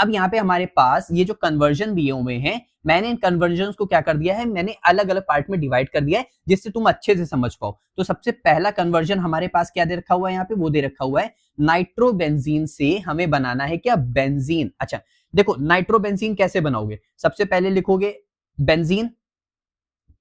अब यहाँ पे हमारे पास ये जो कन्वर्जन दिए हुए हैं, मैंने इन कन्वर्जन को क्या कर दिया है, मैंने अलग अलग पार्ट में डिवाइड कर दिया है जिससे तुम अच्छे से समझ पाओ। तो सबसे पहला कन्वर्जन हमारे पास क्या दे रखा हुआ है, यहाँ पे वो दे रखा हुआ है नाइट्रोबेंजीन से हमें बनाना है क्या, बेंजीन। अच्छा देखो नाइट्रोबेंजीन कैसे बनाओगे, सबसे पहले लिखोगे बेंजीन,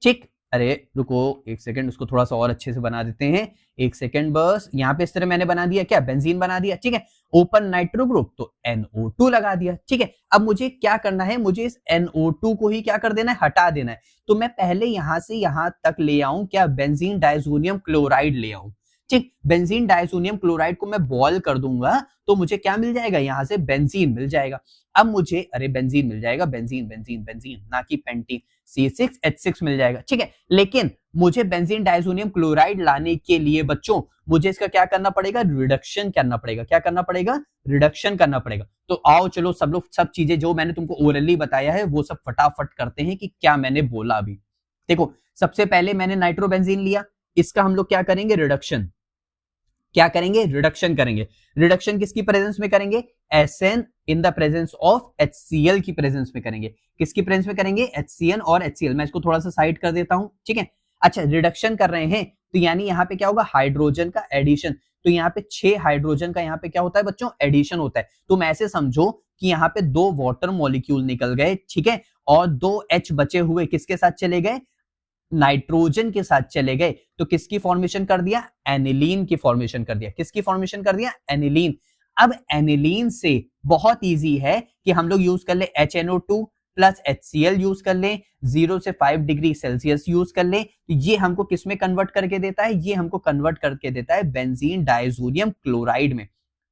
ठीक। अरे रुको एक सेकंड, उसको थोड़ा सा और अच्छे से बना देते हैं, एक सेकंड बस। यहाँ पे इस तरह मैंने बना दिया क्या, बेंजीन बना दिया, ठीक है। ओपन नाइट्रो ग्रुप तो NO2 लगा दिया, ठीक है। अब मुझे क्या करना है, मुझे इस NO2 को ही क्या कर देना है, हटा देना है। तो मैं पहले यहां से यहां तक ले आऊं क्या, बेंजीन डाइजोनियम क्लोराइड ले आऊं, ठीक। बेंजीन डाइजोनियम क्लोराइड को मैं बॉयल कर दूंगा तो मुझे क्या मिल जाएगा, यहां से बेंजीन मिल जाएगा। अब मुझे अरे बेंजीन मिल जाएगा, बेंजीन बेंजीन बेंजीन ना कि पेंटीन, C6H6 मिल जाएगा, ठीक है। लेकिन मुझे बेंजीन डाइजोनियम क्लोराइड लाने के लिए बच्चों मुझे इसका क्या करना पड़ेगा, रिडक्शन करना पड़ेगा। क्या करना पड़ेगा, रिडक्शन करना पड़ेगा। तो आओ चलो सब लोग सब चीजें जो मैंने तुमको ओरली बताया है वो सब फटाफट करते हैं कि क्या मैंने बोला अभी। देखो सबसे पहले मैंने नाइट्रोबेंजीन लिया, इसका हम लोग क्या करेंगे, रिडक्शन। क्या करेंगे, रिडक्शन करेंगे। रिडक्शन किसकी प्रेजेंस में करेंगे, SN in the presence of HCl की प्रेजेंस में करेंगे। किसकी प्रेजेंस में करेंगे, HCN और HCl। मैं इसको थोड़ा सा साइड कर देता हूं, ठीक है। अच्छा रिडक्शन कर रहे हैं तो यानी यहाँ पे क्या होगा, हाइड्रोजन का एडिशन। तो यहाँ पे 6 हाइड्रोजन का यहाँ पे क्या होता है बच्चों, एडिशन होता है। तुम ऐसे समझो कि यहाँ पे 2 वाटर मॉलिक्यूल निकल गए, ठीक है, और 2 H बचे हुए किसके साथ चले गए, नाइट्रोजन के साथ चले गए। तो किसकी फॉर्मेशन कर दिया, एनिलीन की फॉर्मेशन कर दिया। किसकी फॉर्मेशन कर दिया, एनिलीन। अब एनिलीन से बहुत इजी है कि हम लोग यूज कर ले HNO2 प्लस HCl यूज कर ले, 0 से 5 डिग्री सेल्सियस यूज कर ले। तो ये हमको किस में कन्वर्ट करके देता है, ये हमको कन्वर्ट करके देता है बेंजीन डाइजोनियम क्लोराइड में।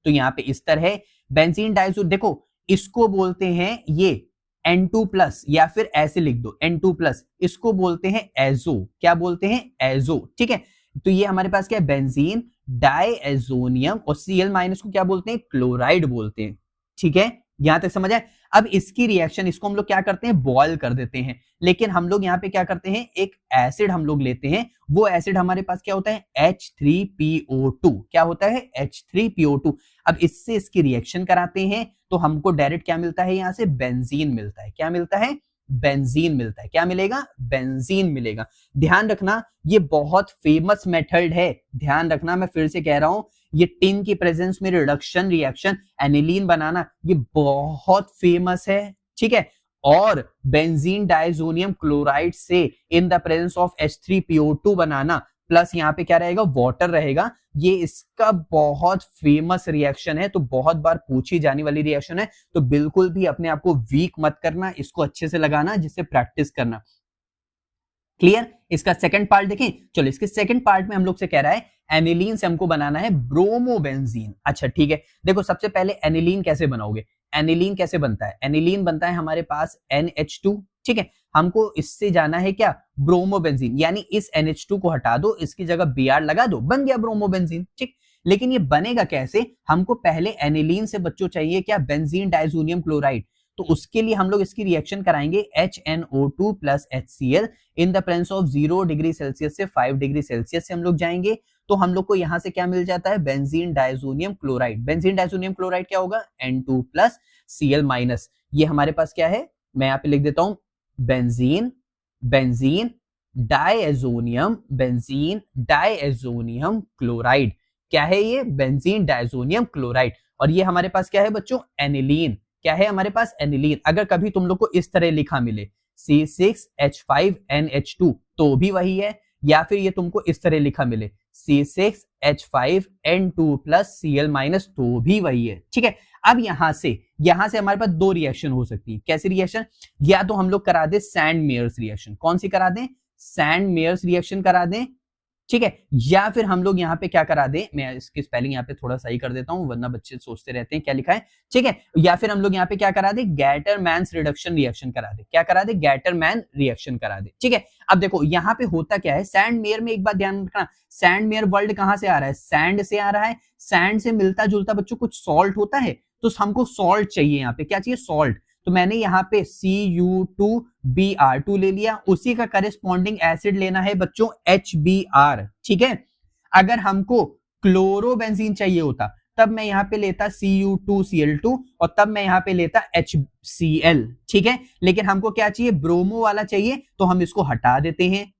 तो यहाँ पे इस तरह बेंजीन डाइजो, देखो इसको बोलते हैं ये N2 प्लस, या फिर ऐसे लिख दो N2 प्लस, इसको बोलते हैं एजो। क्या बोलते हैं, एजो, ठीक है। तो ये हमारे पास क्या है, बेंजीन डाइएजोनियम, और Cl माइनस को क्या बोलते हैं, क्लोराइड बोलते हैं, ठीक है। यहां तक समझ आए। अब इसकी रिएक्शन, इसको हम लोग क्या करते हैं, बॉयल कर देते हैं। लेकिन हम लोग यहाँ पे क्या करते हैं, एक एसिड हम लोग लेते हैं। वो एसिड हमारे पास क्या होता है, H3PO2। क्या होता है, H3PO2। अब इससे इसकी रिएक्शन कराते हैं तो हमको डायरेक्ट क्या मिलता है, यहां से बेंजीन मिलता है। क्या मिलता है, बेंजीन मिलता है। क्या मिलेगा, बेंजीन मिलेगा। ध्यान रखना ये बहुत फेमस मेथड है, ध्यान रखना, मैं फिर से कह रहा हूं, ये टिन की प्रेजेंस में रिडक्शन रिएक्शन एनिलीन बनाना ये बहुत फेमस है, ठीक है। और बेंजीन डाइजोनियम क्लोराइड से in the presence of H3PO2 banana, plus यहाँ पे क्या रहेगा, वाटर रहेगा। ये इसका बहुत फेमस रिएक्शन है, तो बहुत बार पूछी जाने वाली रिएक्शन है। तो बिल्कुल भी अपने आप को वीक मत करना, इसको अच्छे से लगाना, जिससे प्रैक्टिस करना। क्लियर। इसका सेकंड पार्ट देखें, चलो इसके सेकंड पार्ट में हम लोग से कह रहा है एनिलीन से हमको बनाना है ब्रोमोबेंजीन। अच्छा ठीक है, देखो सबसे पहले एनिलीन कैसे बनाओगे, एनिलीन कैसे बनता है, एनिलीन बनता है हमारे पास NH2, ठीक है। हमको इससे जाना है क्या, ब्रोमोबेंजीन, यानी इस NH2 को हटा दो, इसकी जगह Br लगा दो, बन गया ब्रोमोबेंजीन, ठीक। लेकिन ये बनेगा कैसे, हमको पहले एनिलीन से बच्चों चाहिए क्या, बेंजीन डाइजोनियम क्लोराइड। तो उसके लिए हम लोग इसकी रिएक्शन कराएंगे HNO2 plus HCl in the presence of 0 degree Celsius से 5 डिग्री सेल्सियस से हम लोग जाएंगे। तो हम लोग को यहां से क्या मिल जाता है, benzene diazonium chloride. Benzene diazonium chloride क्या होगा, N2 प्लस Cl माइनस। ये हमारे पास क्या है, मैं यहाँ पे लिख देता हूं, benzene benzene diazonium, benzene diazonium chloride. क्या है ये, बेंजीन डाइजोनियम क्लोराइड। और ये हमारे पास क्या है बच्चों, एनिलीन। क्या है हमारे पास, एनिलीन। अगर कभी तुम लोग को इस तरह लिखा मिले C6H5NH2 तो भी वही है, या फिर ये तुमको इस तरह लिखा मिले C6H5N2 प्लस Cl माइनस तो भी वही है, ठीक है। अब यहां से हमारे पास दो रिएक्शन हो सकती है। कैसी रिएक्शन, या तो हम लोग करा दे सैंड मेयर्स रिएक्शन। कौन सी करा दें, सैंड मेयर्स रिएक्शन करा दें, ठीक है। या फिर हम लोग यहाँ पे क्या करा दें, मैं इसकी स्पेलिंग यहाँ पे थोड़ा सही कर देता हूं वरना बच्चे सोचते रहते हैं क्या लिखा है, ठीक है। या फिर हम लोग यहाँ पे क्या करा दे, गैटरमैन्स रिडक्शन रिएक्शन करा दे। क्या करा दे, गैटरमैन रिएक्शन करा दे, ठीक है। अब देखो यहाँ पे होता क्या है, सैंड मेयर में एक बात ध्यान रखना, सैंड मेयर वर्ल्ड कहां से आ रहा है, सैंड से आ रहा है। सैंड से मिलता जुलता बच्चों कुछ सॉल्ट होता है, तो हमको सॉल्ट चाहिए। यहाँ पे क्या चाहिए, सॉल्ट। तो मैंने यहाँ पे Cu2Br2 ले लिया, उसी का करेस्पॉन्डिंग एसिड लेना है बच्चों HBr, ठीक है। अगर हमको क्लोरोबेंजीन चाहिए होता तब मैं यहाँ पे लेता Cu2Cl2 और तब मैं यहाँ पे लेता HCl, ठीक है। लेकिन हमको क्या चाहिए, ब्रोमो वाला चाहिए, तो हम इसको हटा देते हैं।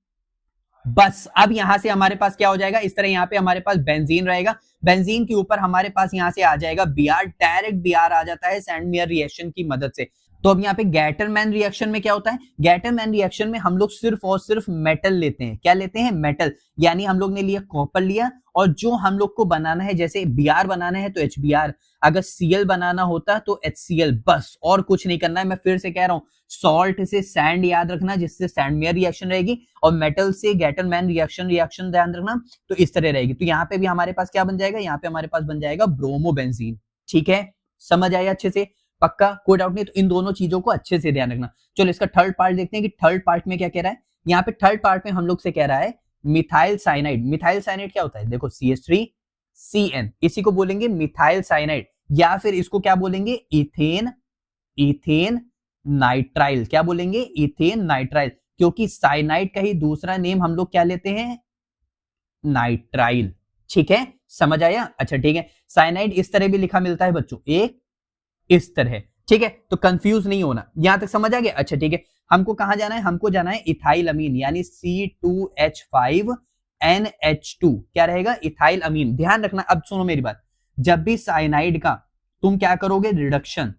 बस अब यहां से हमारे पास क्या हो जाएगा, इस तरह यहाँ पे हमारे पास बेंजीन रहेगा, बेंजीन के ऊपर हमारे पास यहां से आ जाएगा Br, डायरेक्ट Br आ जाता है सैंडमेयर रिएक्शन की मदद से। तो अब यहाँ पे गैटरमैन रिएक्शन में क्या होता है, गैटरमैन रिएक्शन में हम लोग सिर्फ और सिर्फ मेटल लेते हैं। क्या लेते हैं, मेटल। यानी हम लोग ने लिया कॉपर लिया, और जो हम लोग को बनाना है, जैसे Br बनाना है तो HBr, अगर Cl बनाना होता तो HCl, बस और कुछ नहीं करना है। मैं फिर से कह रहा हूं, सॉल्ट से सैंड याद रखना, जिससे सैंडमेयर रिएक्शन रहेगी, और मेटल से गैटरमैन रिएक्शन ध्यान रखना, तो इस तरह रहेगी। तो यहाँ पे भी हमारे पास क्या बन जाएगा, यहाँ पे हमारे पास बन जाएगा ब्रोमोबेंजीन, ठीक है। समझ आया अच्छे से, पक्का, कोई डाउट नहीं। तो इन दोनों चीजों को अच्छे से ध्यान रखना। चलो इसका थर्ड पार्ट देखते हैं कि थर्ड पार्ट में क्या कह रहा है। यहाँ पे थर्ड पार्ट में हम लोग से कह रहा है मिथाइल साइनाइड। मिथाइल साइनाइड क्या होता है, देखो CH3CN, इसी को बोलेंगे मिथाइल साइनाइड, या फिर इसको क्या बोलेंगे, इथेन, इथेन नाइट्राइल। क्या बोलेंगे, इथेन नाइट्राइल, क्योंकि साइनाइड का ही दूसरा नेम हम लोग क्या लेते हैं, नाइट्राइल, ठीक है। समझ आया, अच्छा ठीक है। साइनाइड इस तरह भी लिखा मिलता है बच्चों, एक इस तरह, ठीक है। तो कंफ्यूज नहीं होना, यहां तक समझ आ गया, अच्छा ठीक है। हमको कहां जाना है, हमको जाना है इथाइल अमीन, यानी C2H5NH2, क्या रहेगा, इथाइल अमीन। ध्यान रखना, अब सुनो मेरी बात, जब भी साइनाइड का तुम क्या करोगे, रिडक्शन,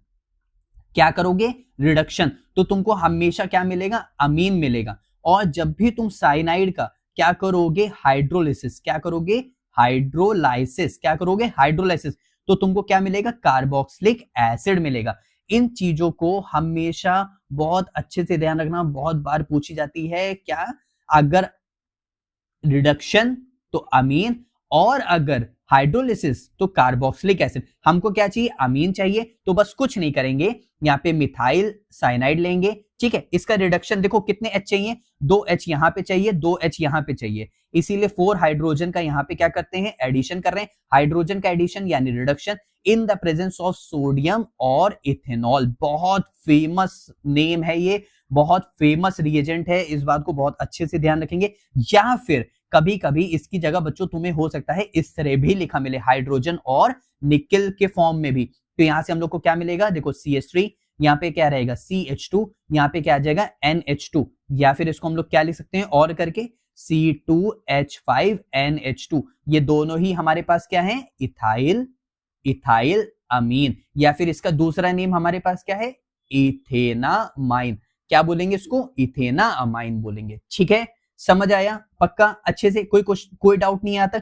क्या करोगे, रिडक्शन, तो तुमको हमेशा क्या मिलेगा, अमीन मिलेगा। और जब भी तुम साइनाइड का क्या करोगे, हाइड्रोलिसिस, क्या करोगे, हाइड्रोलाइसिस, क्या करोगे, हाइड्रोलाइसिस, तो तुमको क्या मिलेगा, कार्बोक्सिलिक एसिड मिलेगा। इन चीजों को हमेशा बहुत अच्छे से ध्यान रखना, बहुत बार पूछी जाती है। क्या, अगर रिडक्शन तो अमीन, और अगर हाइड्रोलिसिस तो कार्बोक्सिलिक एसिड। हमको क्या चाहिए, अमीन चाहिए, तो बस कुछ नहीं करेंगे, यहाँ पे मिथाइल साइनाइड लेंगे, ठीक है। इसका रिडक्शन देखो कितने H चाहिए, 2 H यहाँ पे चाहिए, 2 H यहाँ पे चाहिए, इसीलिए 4 हाइड्रोजन का यहाँ पे क्या करते हैं, एडिशन कर रहे हैं। हाइड्रोजन का एडिशन यानी reduction in the presence of sodium और इथेनॉल। बहुत फेमस नेम है ये, बहुत फेमस रिएजेंट है, इस बात को बहुत अच्छे से ध्यान रखेंगे। या फिर कभी कभी इसकी जगह बच्चों तुम्हें हो सकता है इस तरह भी लिखा मिले, हाइड्रोजन और निकल के फॉर्म में भी। तो यहां से हम लोग को क्या मिलेगा, देखो CH3, यहाँ पे क्या रहेगा CH2, यहाँ पे क्या आ जाएगा NH2, या फिर इसको हम लोग क्या लिख सकते हैं और करके C2H5NH2। ये दोनों ही हमारे पास क्या है, इथाइल, इथाइल अमीन, या फिर इसका दूसरा नेम हमारे पास क्या है, इथेनामाइन। क्या बोलेंगे इसको, इथेनामाइन बोलेंगे, ठीक है। समझ आया, पक्का, अच्छे से, कोई डाउट नहीं आता।